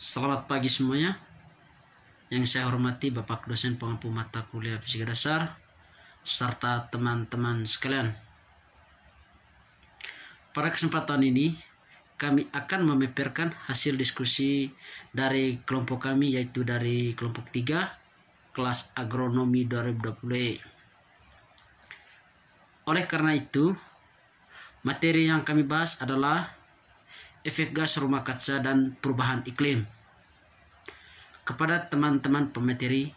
Selamat pagi semuanya. Yang saya hormati Bapak dosen pengampu mata kuliah fisika dasar serta teman-teman sekalian. Pada kesempatan ini kami akan memaparkan hasil diskusi dari kelompok kami, yaitu dari kelompok 3 kelas agronomi 2020. Oleh karena itu, materi yang kami bahas adalah efek gas rumah kaca dan perubahan iklim. Kepada teman-teman pemateri,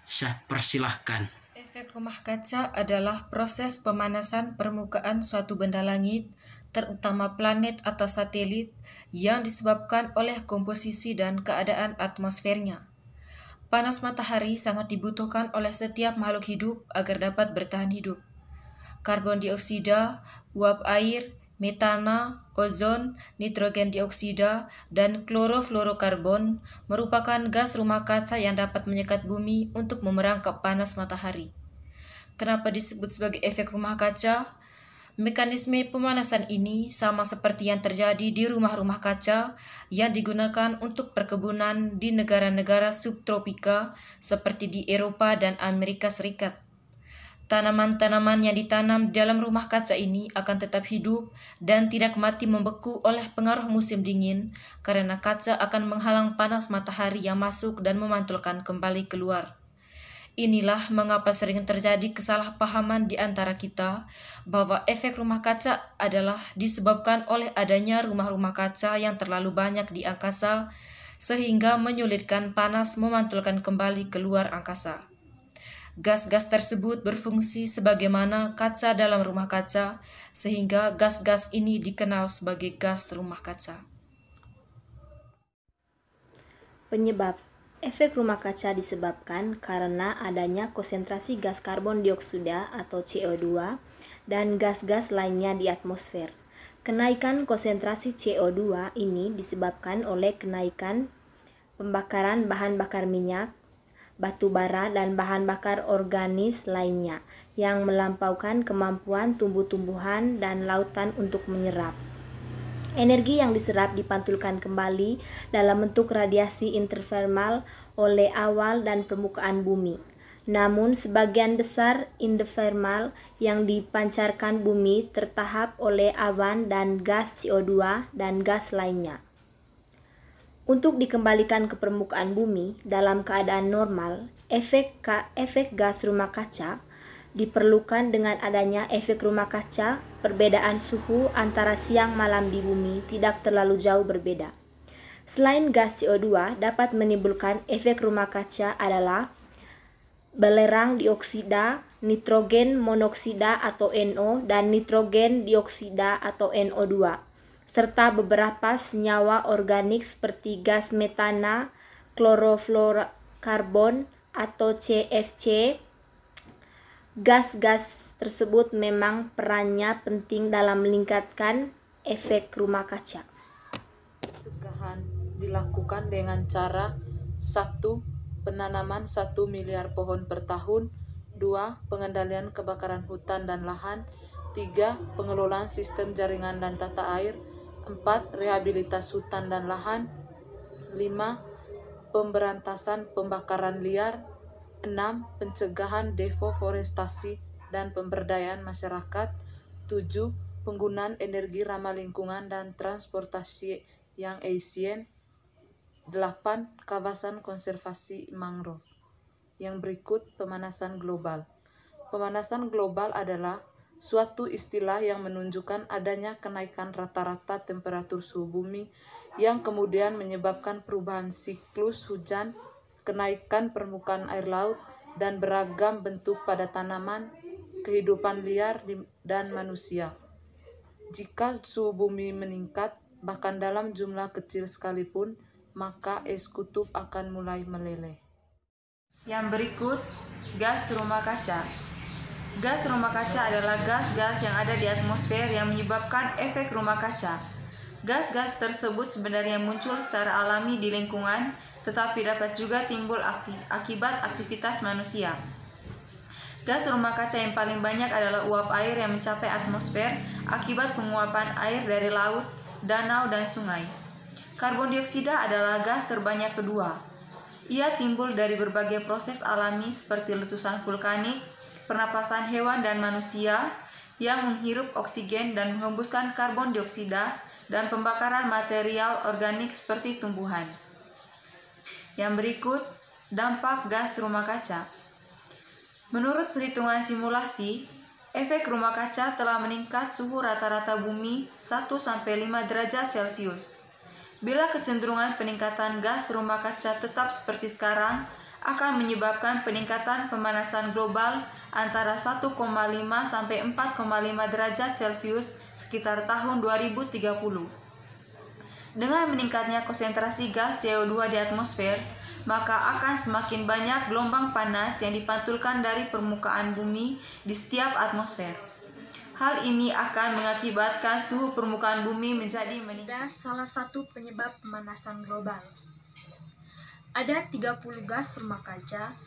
saya persilahkan. Efek rumah kaca adalah proses pemanasan permukaan suatu benda langit, terutama planet atau satelit, yang disebabkan oleh komposisi dan keadaan atmosfernya. Panas matahari sangat dibutuhkan oleh setiap makhluk hidup agar dapat bertahan hidup. Karbon dioksida, uap air, metana, ozon, nitrogen dioksida, dan klorofluorokarbon merupakan gas rumah kaca yang dapat menyekat bumi untuk memerangkap panas matahari. Kenapa disebut sebagai efek rumah kaca? Mekanisme pemanasan ini sama seperti yang terjadi di rumah-rumah kaca yang digunakan untuk perkebunan di negara-negara subtropika seperti di Eropa dan Amerika Serikat. Tanaman-tanaman yang ditanam di dalam rumah kaca ini akan tetap hidup dan tidak mati membeku oleh pengaruh musim dingin karena kaca akan menghalang panas matahari yang masuk dan memantulkan kembali keluar. Inilah mengapa sering terjadi kesalahpahaman di antara kita bahwa efek rumah kaca adalah disebabkan oleh adanya rumah-rumah kaca yang terlalu banyak di angkasa sehingga menyulitkan panas memantulkan kembali keluar angkasa. Gas-gas tersebut berfungsi sebagaimana kaca dalam rumah kaca, sehingga gas-gas ini dikenal sebagai gas rumah kaca. Penyebab efek rumah kaca disebabkan karena adanya konsentrasi gas karbon dioksida atau CO2 dan gas-gas lainnya di atmosfer. Kenaikan konsentrasi CO2 ini disebabkan oleh kenaikan pembakaran bahan bakar minyak, batu bara, dan bahan bakar organis lainnya yang melampaukan kemampuan tumbuh-tumbuhan dan lautan untuk menyerap. Energi yang diserap dipantulkan kembali dalam bentuk radiasi interfermal oleh awal dan permukaan bumi. Namun sebagian besar interfermal yang dipancarkan bumi tertahap oleh awan dan gas CO2 dan gas lainnya. Untuk dikembalikan ke permukaan bumi dalam keadaan normal, efek gas rumah kaca diperlukan. Dengan adanya efek rumah kaca, perbedaan suhu antara siang malam di bumi tidak terlalu jauh berbeda. Selain gas CO2 dapat menimbulkan efek rumah kaca adalah belerang dioksida, nitrogen monoksida atau NO, dan nitrogen dioksida atau NO2. Serta beberapa senyawa organik seperti gas metana, klorofluorokarbon atau CFC. Gas-gas tersebut memang perannya penting dalam meningkatkan efek rumah kaca. Pencegahan dilakukan dengan cara 1. Penanaman 1 miliar pohon per tahun. 2. Pengendalian kebakaran hutan dan lahan. 3. Pengelolaan sistem jaringan dan tata air. 4. Rehabilitas hutan dan lahan. 5. Pemberantasan pembakaran liar. 6. Pencegahan deforestasi dan pemberdayaan masyarakat. 7. Penggunaan energi ramah lingkungan dan transportasi yang efisien. 8. Kawasan konservasi mangrove. Yang berikut pemanasan global. Pemanasan global adalah suatu istilah yang menunjukkan adanya kenaikan rata-rata temperatur suhu bumi yang kemudian menyebabkan perubahan siklus hujan, kenaikan permukaan air laut, dan beragam bentuk pada tanaman, kehidupan liar, dan manusia. Jika suhu bumi meningkat, bahkan dalam jumlah kecil sekalipun, maka es kutub akan mulai meleleh. Yang berikut, gas rumah kaca. Gas rumah kaca adalah gas-gas yang ada di atmosfer yang menyebabkan efek rumah kaca. Gas-gas tersebut sebenarnya muncul secara alami di lingkungan, tetapi dapat juga timbul akibat aktivitas manusia. Gas rumah kaca yang paling banyak adalah uap air yang mencapai atmosfer akibat penguapan air dari laut, danau, dan sungai. Karbon dioksida adalah gas terbanyak kedua. Ia timbul dari berbagai proses alami seperti letusan vulkanik, pernapasan hewan dan manusia yang menghirup oksigen dan menghembuskan karbon dioksida, dan pembakaran material organik seperti tumbuhan. Yang berikut, dampak gas rumah kaca. Menurut perhitungan simulasi, efek rumah kaca telah meningkat suhu rata-rata bumi 1-5 derajat Celcius. Bila kecenderungan peningkatan gas rumah kaca tetap seperti sekarang, akan menyebabkan peningkatan pemanasan global antara 1,5 sampai 4,5 derajat Celcius sekitar tahun 2030. Dengan meningkatnya konsentrasi gas CO2 di atmosfer, maka akan semakin banyak gelombang panas yang dipantulkan dari permukaan bumi di setiap atmosfer. Hal ini akan mengakibatkan suhu permukaan bumi menjadi meningkat. Salah satu penyebab pemanasan global. Ada 30 gas rumah kaca,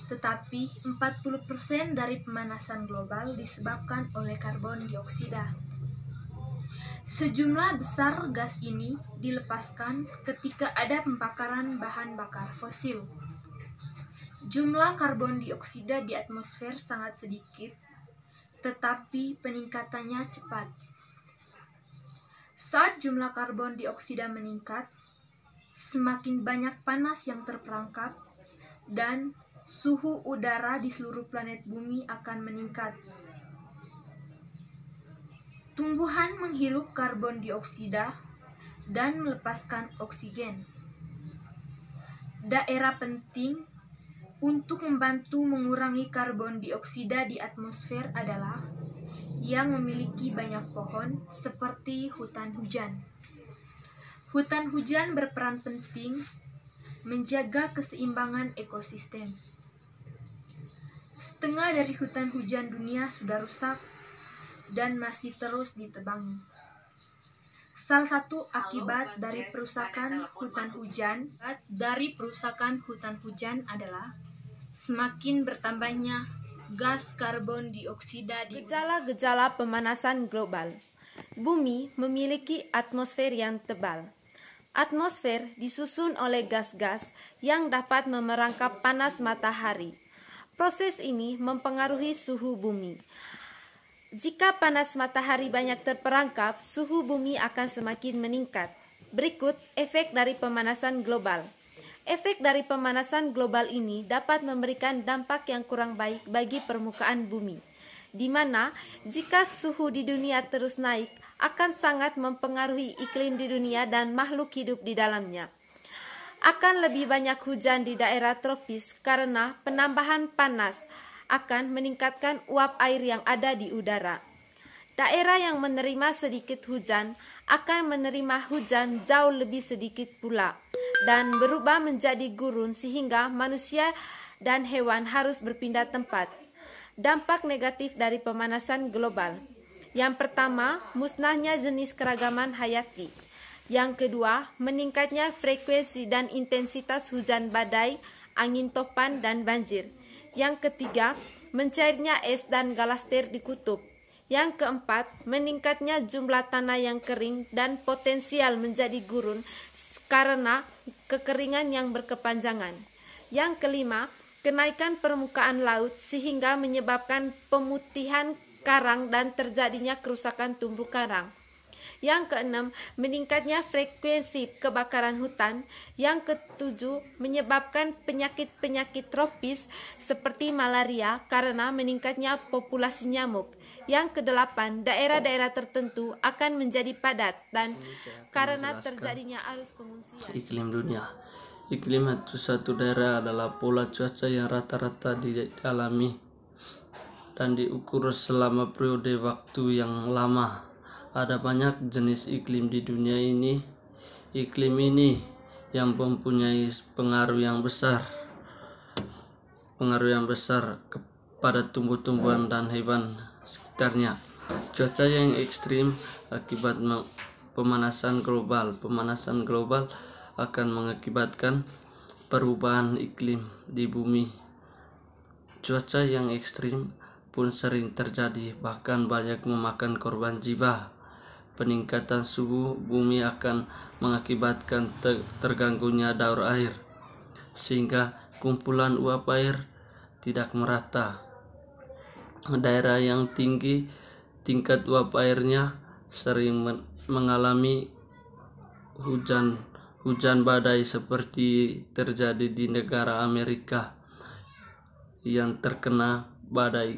tetapi 40% dari pemanasan global disebabkan oleh karbon dioksida. Sejumlah besar gas ini dilepaskan ketika ada pembakaran bahan bakar fosil. Jumlah karbon dioksida di atmosfer sangat sedikit, tetapi peningkatannya cepat. Saat jumlah karbon dioksida meningkat, semakin banyak panas yang terperangkap dan suhu udara di seluruh planet bumi akan meningkat. Tumbuhan menghirup karbon dioksida dan melepaskan oksigen. Daerah penting untuk membantu mengurangi karbon dioksida di atmosfer adalah yang memiliki banyak pohon seperti hutan hujan. Hutan hujan berperan penting menjaga keseimbangan ekosistem. Setengah dari hutan hujan dunia sudah rusak dan masih terus ditebangi. Salah satu akibat dari perusakan hutan hujan adalah semakin bertambahnya gas karbon dioksida di Gejala-gejala pemanasan global. Bumi memiliki atmosfer yang tebal. Atmosfer disusun oleh gas-gas yang dapat memerangkap panas matahari. Proses ini mempengaruhi suhu bumi. Jika panas matahari banyak terperangkap, suhu bumi akan semakin meningkat. Berikut efek dari pemanasan global. Efek dari pemanasan global ini dapat memberikan dampak yang kurang baik bagi permukaan bumi, di mana jika suhu di dunia terus naik, akan sangat mempengaruhi iklim di dunia dan makhluk hidup di dalamnya. Akan lebih banyak hujan di daerah tropis karena penambahan panas akan meningkatkan uap air yang ada di udara. Daerah yang menerima sedikit hujan akan menerima hujan jauh lebih sedikit pula dan berubah menjadi gurun sehingga manusia dan hewan harus berpindah tempat. Dampak negatif dari pemanasan global. Yang pertama, musnahnya jenis keragaman hayati. Yang kedua, meningkatnya frekuensi dan intensitas hujan badai, angin topan, dan banjir. Yang ketiga, mencairnya es dan galakster di kutub. Yang keempat, meningkatnya jumlah tanah yang kering dan potensial menjadi gurun karena kekeringan yang berkepanjangan. Yang kelima, kenaikan permukaan laut sehingga menyebabkan pemutihan karang dan terjadinya kerusakan terumbu karang. Yang keenam, meningkatnya frekuensi kebakaran hutan. Yang ketujuh, menyebabkan penyakit-penyakit tropis seperti malaria karena meningkatnya populasi nyamuk. Yang kedelapan, daerah-daerah tertentu akan menjadi padat dan karena terjadinya arus pengungsian. Iklim dunia. Iklim suatu daerah adalah pola cuaca yang rata-rata dialami dan diukur selama periode waktu yang lama. Ada banyak jenis iklim di dunia ini. Iklim ini yang mempunyai pengaruh yang besar kepada tumbuh-tumbuhan dan hewan sekitarnya. Cuaca yang ekstrim akibat pemanasan global. Pemanasan global akan mengakibatkan perubahan iklim di bumi. Cuaca yang ekstrim pun sering terjadi, bahkan banyak memakan korban jiwa peningkatan suhu bumi akan mengakibatkan terganggunya daur air, sehingga kumpulan uap air tidak merata. Daerah yang tinggi tingkat uap airnya sering mengalami hujan badai seperti terjadi di negara Amerika yang terkena badai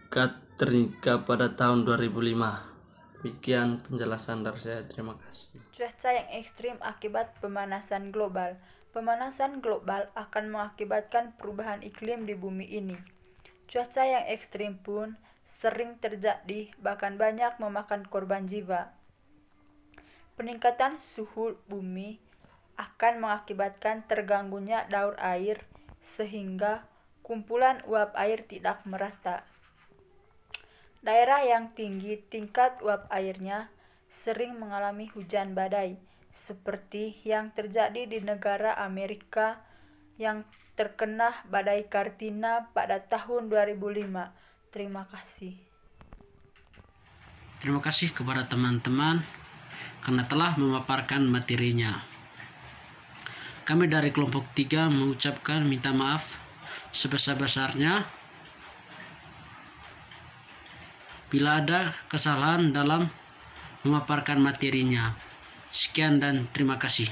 Katrina pada tahun 2005. Demikian penjelasan dari saya. Terima kasih. Cuaca yang ekstrim akibat pemanasan global. Pemanasan global akan mengakibatkan perubahan iklim di bumi ini. Cuaca yang ekstrim pun sering terjadi, bahkan banyak memakan korban jiwa. Peningkatan suhu bumi akan mengakibatkan terganggunya daur air, sehingga kumpulan uap air tidak merata. Daerah yang tinggi tingkat uap airnya sering mengalami hujan badai, seperti yang terjadi di negara Amerika yang terkena badai Katrina pada tahun 2005. Terima kasih. Terima kasih kepada teman-teman karena telah memaparkan materinya. Kami dari kelompok 3 mengucapkan minta maaf sebesar-besarnya bila ada kesalahan dalam memaparkan materinya. Sekian dan terima kasih.